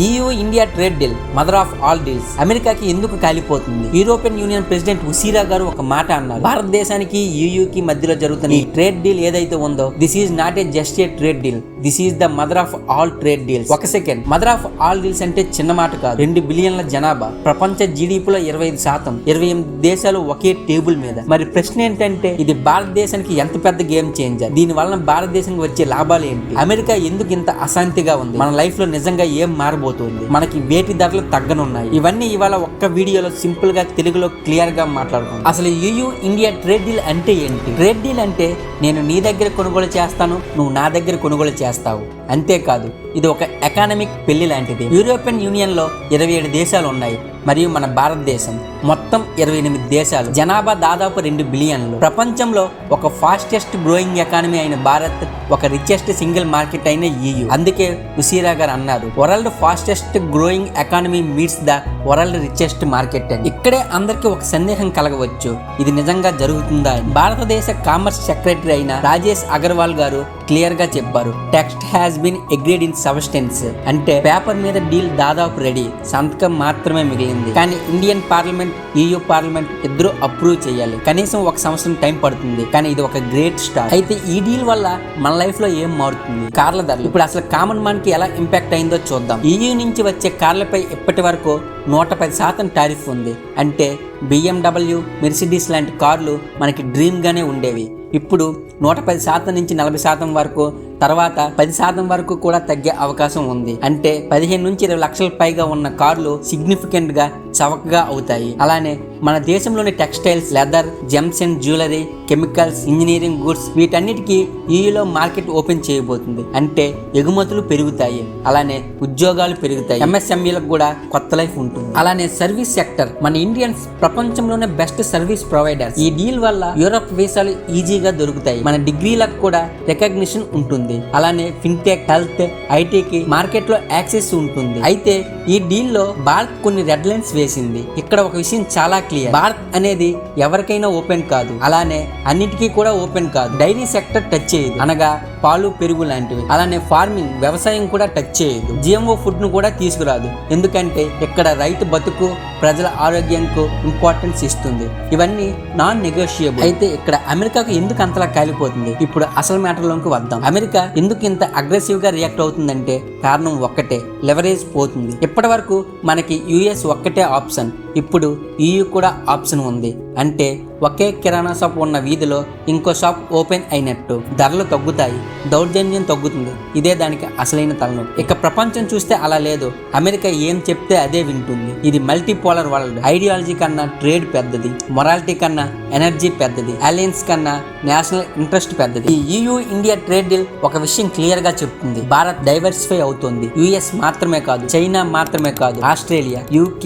EU India trade deal mother of all deals. అమెరికాకి ఎందుకు కాలిపోతుంది? యూరోపియన్ యూనియన్ ప్రెసిడెంట్ ఉసిరా గారు ఒక మాట అన్నారు. భారతదేశానికి EUకి మధ్యలో జరుగుతున్న ఈ ట్రేడ్ డీల్ ఏదైతే ఉందో, this is not a just a trade deal, this is the mother of all trade deals. ఒక second, mother of all deals అంటే చిన్న మాట కాదు. 2 బిలియన్ల జనాభా, ప్రపంచ జీడీపీలో 25%, 28 దేశాలు ఒకే టేబుల్ మీద. మరి ప్రశ్న ఏంటంటే, ఇది భారతదేశానికి ఎంత పెద్ద గేమ్ చేంజర్? దీని వలన భారతదేశానికి వచ్చే లాభాలు ఏంటి? అమెరికా ఎందుకు ఇంత అశాంతిగా ఉంది? మన లైఫ్ లో నిజంగా ఏం మారబోతుంది? మనకి వేటి ధరలు తగ్గనున్నాయి? ఇవన్నీ ఇవాళ ఒక్క వీడియోలో సింపుల్ గా తెలుగులో క్లియర్ గా మాట్లాడుకుందాం. అసలు EU ఇండియా ట్రేడ్ డీల్ అంటే ఏంటి? ట్రేడ్ డీల్ అంటే నేను నీ దగ్గర కొనుగోలు చేస్తాను, నువ్వు నా దగ్గర కొనుగోలు చేస్తావు. అంతేకాదు, ఇది ఒక ఎకానమిక్ పెళ్లి లాంటిది. యూరోపియన్ యూనియన్ లో 27 దేశాలు ఉన్నాయి మరియు మన భారతదేశం మొత్తం 28 దేశాలు, జనాభా దాదాపు 2 బిలియన్లు. ప్రపంచంలో ఒక ఫాస్టెస్ట్ గ్రోయింగ్ ఎకానమీ అయిన భారత్, ఒక రిచెస్ట్ సింగిల్ మార్కెట్ అయిన EU. అందుకే ఉసిరా గారు అన్నారు, world fastest growing economy meets the world richest market అని. ఇక్కడే అందరికీ ఒక సందేహం కలగవచ్చు, ఇది నిజంగా జరుగుతుందా అని. భారతదేశ కామర్స్ సెక్రటరీ అయిన రాజేష్ అగర్వాల్ గారు క్లియర్ గా చెప్పారు, text has been agreed in substance. అంటే పేపర్ మీద డీల్ దాదాపు రెడీ, సంతకం మాత్రమే మిగిలింది. కానీ ఇండియన్ పార్లమెంట్, EU పార్లమెంట్ ఇద్దరు అప్రూవ్ చేయాలి. కనీసం 1 సంవత్సరం టైం పడుతుంది. కానీ ఇది ఒక గ్రేట్ స్టార్ట్. అయితే ఈ డీల్ వల్ల మన లైఫ్ లో ఏం మారుతుంది? కార్ల ధరలు. ఇప్పుడు అసలు కామన్ మ్యాన్ కి ఎలా ఇంపాక్ట్ అయిందో చూద్దాం. EU నుంచి వచ్చే కార్లపై ఇప్పటి వరకు 110% టారిఫ్ ఉంది. అంటే BMW, మెర్సిడీస్ లాంటి కార్లు మనకి డ్రీమ్ గానే ఉండేవి. ఇప్పుడు 110% నుంచి 40% వరకు, తర్వాత 10% వరకు కూడా తగ్గే అవకాశం ఉంది. అంటే 15 నుంచి 20 లక్షల పైగా ఉన్న కార్లు సిగ్నిఫికెంట్ గా చవకగా అవుతాయి. అలానే మన దేశంలోని textiles, leather, gems and jewellery, chemicals, engineering goods వీటన్నిటికీ EUలో మార్కెట్ ఓపెన్ చేయబోతుంది. అంటే ఎగుమతులు పెరుగుతాయి, అలానే ఉద్యోగాలు పెరుగుతాయి, MSMEలకు కూడా కొత్త లైఫ్ ఉంటుంది. అలానే సర్వీస్ సెక్టర్, మన ఇండియన్స్ ప్రపంచంలోనే బెస్ట్ సర్వీస్ ప్రొవైడర్స్. ఈ డీల్ వల్ల యూరప్ వీసాలు ఈజీగా దొరుకుతాయి, మన డిగ్రీలకు కూడా రికగ్నిషన్ ఉంటుంది. అలానే ఫిన్టెక్, హెల్త్, ఐటీకి మార్కెట్ లో యాక్సెస్ ఉంటుంది. అయితే ఈ డీల్ లో భారత్ కొన్ని రెడ్ లైన్స్ వేసింది. ఇక్కడ ఒక విషయం చాలా క్లియర్, భారత్ అనేది ఎవరికైనా ఓపెన్ కాదు, అలానే అన్నిటికీ కూడా ఓపెన్ కాదు. డైరీ సెక్టర్ టచ్ చేయదు, అనగా పాలు, పెరుగు లాంటివి. అలానే ఫార్మింగ్, వ్యవసాయం కూడా టచ్ చేయదు. GMO ఫుడ్ ను కూడా తీసుకురాదు, ఎందుకంటే ఇక్కడ రైతు బతుకు, ప్రజల ఆరోగ్యానికి ఇంపార్టెన్స్ ఇస్తుంది. ఇవన్నీ నాన్ నెగోషియబుల్. అయితే ఇక్కడ అమెరికాకు ఎందుకు అంతలా కాలిపోతుంది? ఇప్పుడు అసలు మ్యాటర్ లోకి వద్దాం. అమెరికా ఎందుకు ఇంత అగ్రెసివ్ గా రియాక్ట్ అవుతుందంటే కారణం ఒక్కటే, లెవరేజ్ పోతుంది. ఇప్పటి వరకు మనకి US ఒక్కటే ఆప్షన్, ఇప్పుడు EU కూడా ఆప్షన్ ఉంది. అంటే ఒకే కిరాణా షాప్ ఉన్న వీధిలో ఇంకో షాప్ ఓపెన్ అయినట్టు. ధరలు తగ్గుతాయి, దౌర్జన్యం తగ్గుతుంది. ఇదే దానికి అసలైన తలనొప్పి. ఇక ప్రపంచం చూస్తే అలా లేదు. అమెరికా ఏం చెప్తే అదే వింటుంది. ఇది మల్టీపోలర్ వరల్డ్. ఐడియాలజీ కన్నా ట్రేడ్ పెద్దది, మొరాలిటీ కన్నా ఎనర్జీ పెద్దది, అలయన్స్ కన్నా నేషనల్ ఇంట్రెస్ట్ పెద్దది. ఈ EU ఇండియా ట్రేడ్ డీల్ ఒక విషయం క్లియర్ గా చెప్తుంది, భారత్ డైవర్సిఫై అవుతుంది. US మాత్రమే కాదు, చైనా మాత్రమే కాదు, Australia, UK,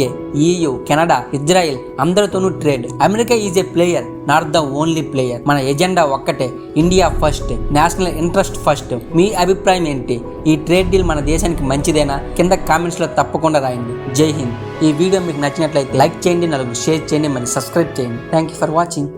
EU, Canada, Israel అందరితోనూ trade. America is a player, not the only player. మన ఎజెండా ఒక్కటే, India first, national interest first. మీ అభిప్రాయం ఏంటి? ఈ ట్రేడ్ డీల్ మన దేశానికి మంచిదేనా? కింద కామెంట్స్ లో తప్పకుండా రాయండి. జై హింద్. ఈ వీడియో మీకు నచ్చినట్లయితే లైక్ చేయండి, నలుగురు షేర్ చేయండి, మరి సబ్స్క్రైబ్ చేయండి. Thank you for watching.